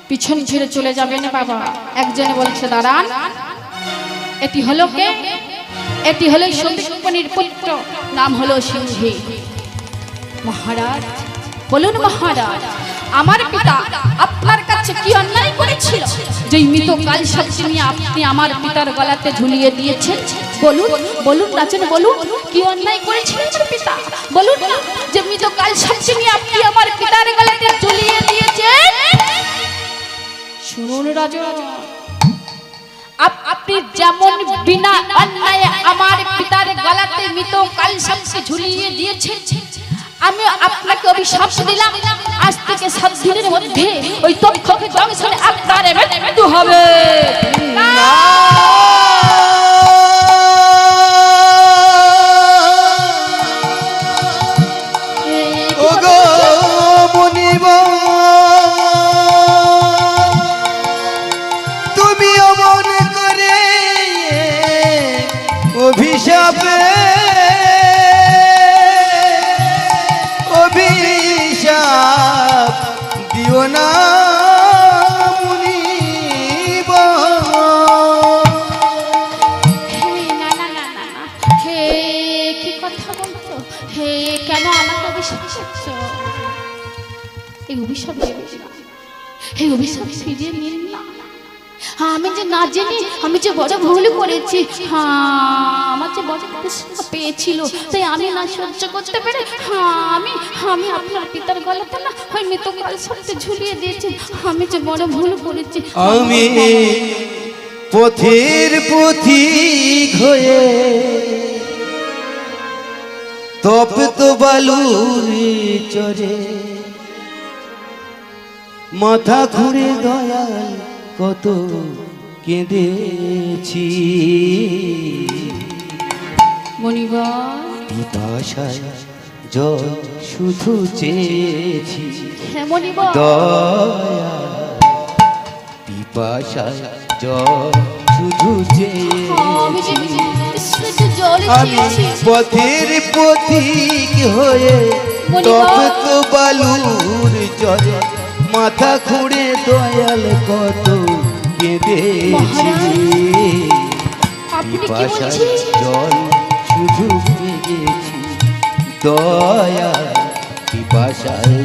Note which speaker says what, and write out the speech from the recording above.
Speaker 1: পিছন ছেড়ে চলে যাবেন বাবা। একজনে বলছে দাঁড়ান, এটি হলো কে? এটি হলো সতীপতির পুত্র, নাম হলো সিংহী। মহারাজ বলুন মহারাজ, আমার পিতা আপনার কাছে কি অন্যায় করেছিল যে মৃত কাল সাপটি নিয়ে আপনি আমার পিতার গলাতে ঝুলিয়ে দিয়েছেন? বলুন বলুন রাজন, বলুন কি অন্যায় করেছিলেন আমার পিতা? বলুন না যে মৃত কাল সাপটি নিয়ে আপনি আমার পিতার গলাতে ঝুলিয়ে দিয়েছেন। শুনুন রাজন, আপনি যেমন বিনা অন্যায়ে আমার পিতার গলাতে মৃত কাল সাপটি ঝুলিয়ে দিয়েছেন, আমি আপনাকে অভিশাপ দিলাম, আজ থেকে 7 দিনের মধ্যে ওই তক্ষকে দংশনে আপনার মৃত্যু হবে।
Speaker 2: তুমি অমন করে অভিশাপে দিও না মুনিব।
Speaker 1: হে কি কথা বলছো? হে কেন আমাকে অভিশাপ করছো? এই অভিশাপ দেবে না, এই অভিশাপ ফিরিয়ে নিন না। আমি যে না জেনে আমি যে বড় ভুল করেছি, আমার যে বড় পেয়েছিল, তাই আমি না সহ্য করতে পেরে আমি আপনার পিতার গলাতে না ওই মৃত কাল সাপটি ঝুলিয়ে দিয়েছি। আমি যে বড় ভুল করেছি।
Speaker 2: আমি পথের পথিক হয়ে তপ্ত বালুর চরে মাথা ঘুরে দয়াল কত কেঁদেছি।
Speaker 1: মনিবার
Speaker 2: পিপাসায় জল শুধু চেয়েছি,
Speaker 1: দয়া
Speaker 2: পিপাসায় জল শুধু চেয়েছি। আমি পথের পথিক হয়ে তপ্ত বালুর চরে মাথা খুঁড়ে দয়াল কত কেঁদেছি। পিপাসায় জল শুধু পেয়েছি, দয়াল পিপাসায়